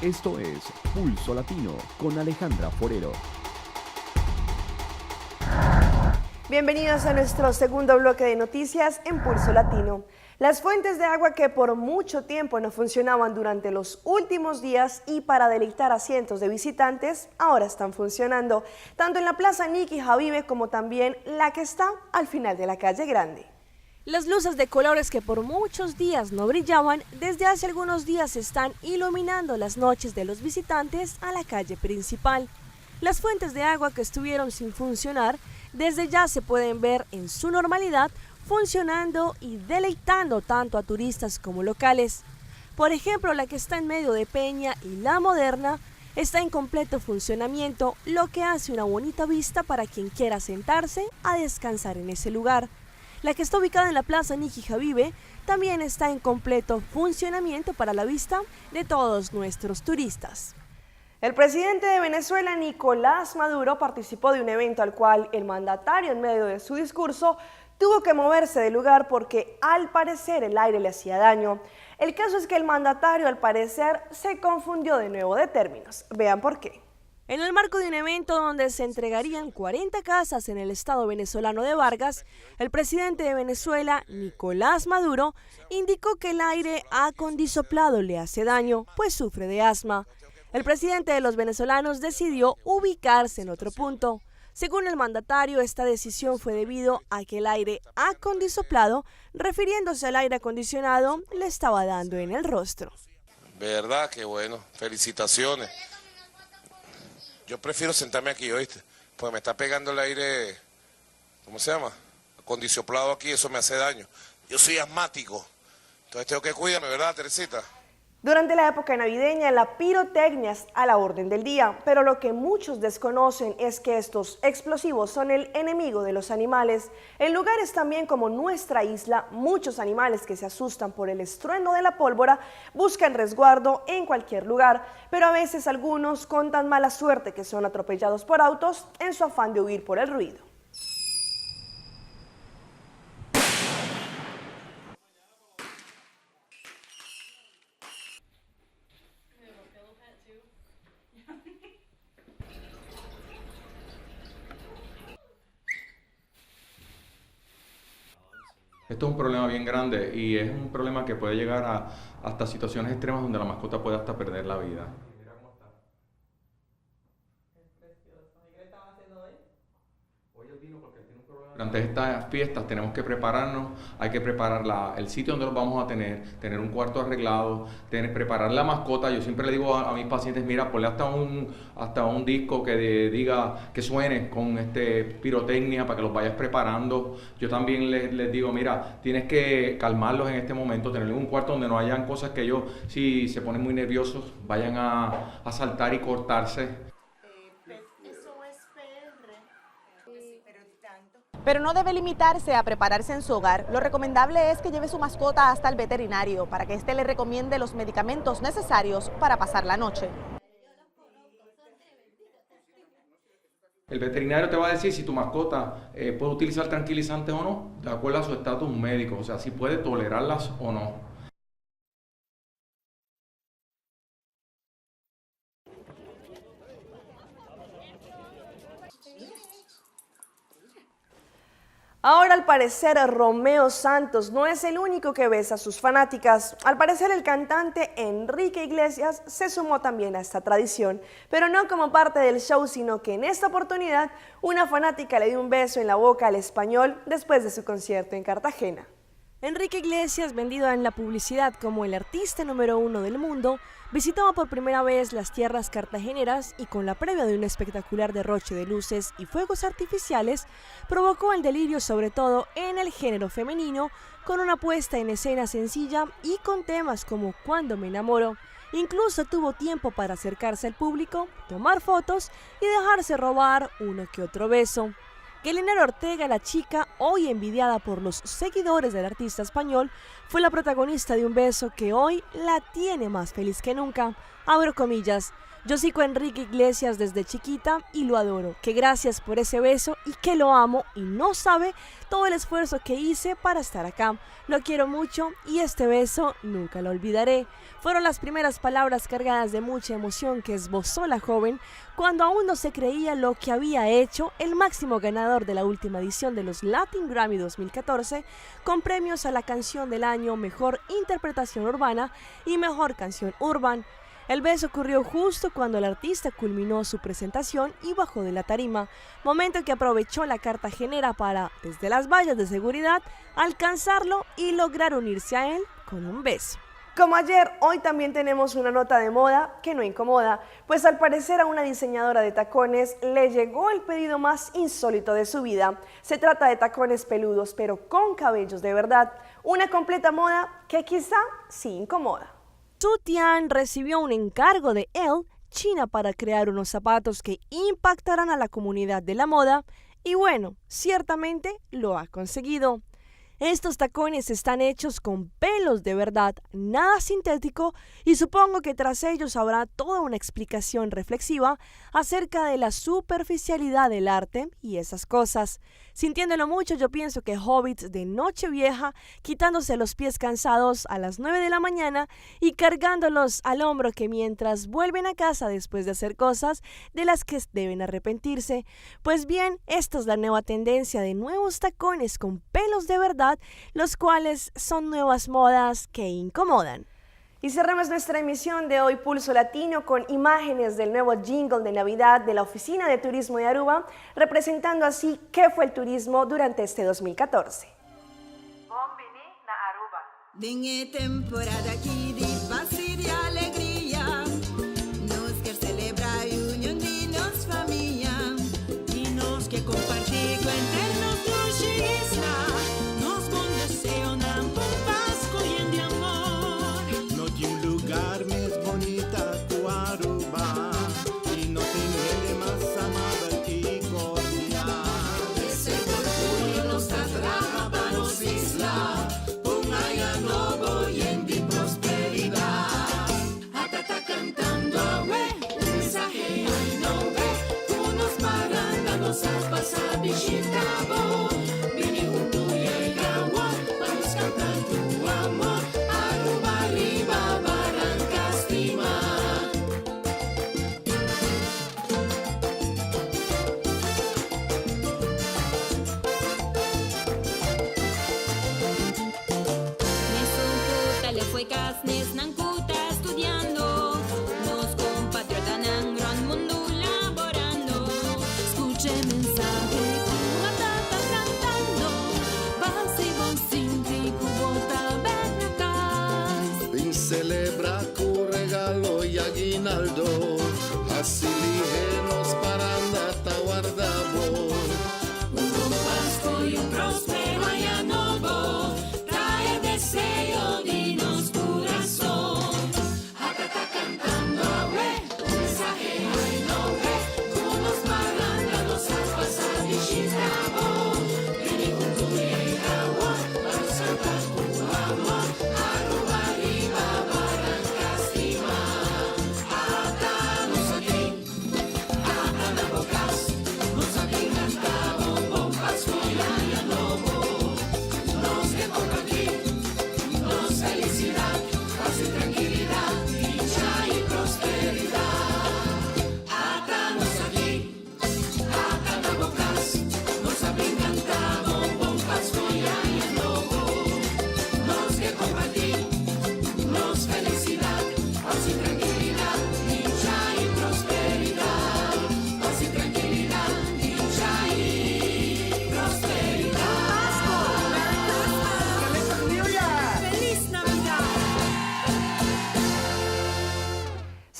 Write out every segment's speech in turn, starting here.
Esto es Pulso Latino con Alejandra Forero. Bienvenidos a nuestro segundo bloque de noticias en Pulso Latino. Las fuentes de agua que por mucho tiempo no funcionaban durante los últimos días y para deleitar a cientos de visitantes, ahora están funcionando, tanto en la Plaza Nicky Javive como también la que está al final de la calle Grande. Las luces de colores que por muchos días no brillaban, desde hace algunos días están iluminando las noches de los visitantes a la calle principal. Las fuentes de agua que estuvieron sin funcionar, desde ya se pueden ver en su normalidad, funcionando y deleitando tanto a turistas como locales. Por ejemplo, la que está en medio de Peña y La Moderna está en completo funcionamiento, lo que hace una bonita vista para quien quiera sentarse a descansar en ese lugar. La que está ubicada en la Plaza Nicky Javive también está en completo funcionamiento para la vista de todos nuestros turistas. El presidente de Venezuela, Nicolás Maduro, participó de un evento al cual el mandatario, en medio de su discurso, tuvo que moverse del lugar porque al parecer el aire le hacía daño. El caso es que el mandatario al parecer se confundió de nuevo de términos. Vean por qué. En el marco de un evento donde se entregarían 40 casas en el estado venezolano de Vargas, el presidente de Venezuela, Nicolás Maduro, indicó que el aire acondisoplado le hace daño, pues sufre de asma. El presidente de los venezolanos decidió ubicarse en otro punto. Según el mandatario, esta decisión fue debido a que el aire acondisoplado, refiriéndose al aire acondicionado, le estaba dando en el rostro. Verdad, qué bueno, felicitaciones. Yo prefiero sentarme aquí, ¿oíste? Porque me está pegando el aire, ¿cómo se llama? Acondisoplado aquí, eso me hace daño. Yo soy asmático, entonces tengo que cuidarme, ¿verdad, Teresita? Durante la época navideña, la pirotecnia es a la orden del día, pero lo que muchos desconocen es que estos explosivos son el enemigo de los animales. En lugares también como nuestra isla, muchos animales que se asustan por el estruendo de la pólvora buscan resguardo en cualquier lugar, pero a veces algunos con tan mala suerte que son atropellados por autos en su afán de huir por el ruido. Esto es un problema bien grande y es un problema que puede llegar hasta situaciones extremas donde la mascota puede hasta perder la vida. Durante estas fiestas tenemos que prepararnos, hay que preparar el sitio donde los vamos a tener un cuarto arreglado, preparar la mascota. Yo siempre le digo a mis pacientes, mira, ponle hasta un disco que diga, que suene con pirotecnia para que los vayas preparando. Yo también les digo, mira, tienes que calmarlos en este momento, tenerles un cuarto donde no hayan cosas que ellos, si se ponen muy nerviosos, vayan a saltar y cortarse. Pero no debe limitarse a prepararse en su hogar. Lo recomendable es que lleve su mascota hasta el veterinario para que éste le recomiende los medicamentos necesarios para pasar la noche. El veterinario te va a decir si tu mascota puede utilizar tranquilizantes o no, de acuerdo a su estatus médico, o sea, si puede tolerarlas o no. Ahora, al parecer, Romeo Santos no es el único que besa a sus fanáticas. Al parecer, el cantante Enrique Iglesias se sumó también a esta tradición, pero no como parte del show, sino que en esta oportunidad una fanática le dio un beso en la boca al español después de su concierto en Cartagena. Enrique Iglesias, vendido en la publicidad como el artista número 1 del mundo, visitaba por primera vez las tierras cartageneras y con la previa de un espectacular derroche de luces y fuegos artificiales, provocó el delirio sobre todo en el género femenino, con una puesta en escena sencilla y con temas como Cuando me enamoro. Incluso tuvo tiempo para acercarse al público, tomar fotos y dejarse robar uno que otro beso. Gelenera Ortega, la chica hoy envidiada por los seguidores del artista español, fue la protagonista de un beso que hoy la tiene más feliz que nunca. Abro comillas, Yo sigo a Enrique Iglesias desde chiquita y lo adoro, que gracias por ese beso y que lo amo y no sabe todo el esfuerzo que hice para estar acá. Lo quiero mucho y este beso nunca lo olvidaré. Fueron las primeras palabras cargadas de mucha emoción que esbozó la joven cuando aún no se creía lo que había hecho el máximo ganador de la última edición de los Latin Grammy 2014 con premios a la canción del año, mejor interpretación urbana y mejor canción urban. El beso ocurrió justo cuando el artista culminó su presentación y bajó de la tarima, momento que aprovechó la cartagenera para, desde las vallas de seguridad, alcanzarlo y lograr unirse a él con un beso. Como ayer, hoy también tenemos una nota de moda que no incomoda, pues al parecer a una diseñadora de tacones le llegó el pedido más insólito de su vida. Se trata de tacones peludos, pero con cabellos de verdad. Una completa moda que quizá sí incomoda. Su Tian recibió un encargo de Elle, China, para crear unos zapatos que impactarán a la comunidad de la moda y bueno, ciertamente lo ha conseguido. Estos tacones están hechos con pelos de verdad, nada sintético, y supongo que tras ellos habrá toda una explicación reflexiva acerca de la superficialidad del arte y esas cosas. Sintiéndolo mucho, yo pienso que hobbits de Nochevieja, quitándose los pies cansados a las 9 de la mañana y cargándolos al hombro, que mientras vuelven a casa después de hacer cosas de las que deben arrepentirse. Pues bien, esta es la nueva tendencia de nuevos tacones con pelos de verdad, los cuales son nuevas modas que incomodan. Y cerramos nuestra emisión de hoy Pulso Latino con imágenes del nuevo jingle de Navidad de la Oficina de Turismo de Aruba, representando así qué fue el turismo durante este 2014. Bombini na Aruba. Dingue temporada aqui de paz e de alegria. Nós quer celebrar a união de nossa família. E nós quer compartilhar com internos do isla. Nós bom desejo na paz correndo de amor. No tem lugar mais bonita que Aruba. E não tem gente mais amada que cordial. Esse orgulho nos trará para nossa isla. Novo y en de prosperidad. Hasta está cantando un mensaje al nombre. Unos parándanos a pasar visitabo. Vini junto y el agua. Vamos cantar tu amor. Aruba arriba, Barranca estima. Casnes Nancuta estudiando, los compatriotas en gran mundo laborando. Escuche mensaje, una tata cantando, base bon sinti cubota berracas. Vem celebrar com regalo e aguinaldo. Así ligeros para andar guardamos. Un Pasco y un próspero año nuevo, trae deseo de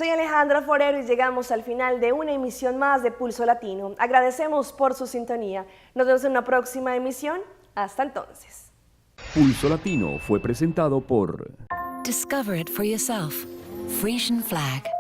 Soy Alejandra Forero y llegamos al final de una emisión más de Pulso Latino. Agradecemos por su sintonía. Nos vemos en una próxima emisión. Hasta entonces. Pulso Latino fue presentado por Discover it for yourself. Frisian flag.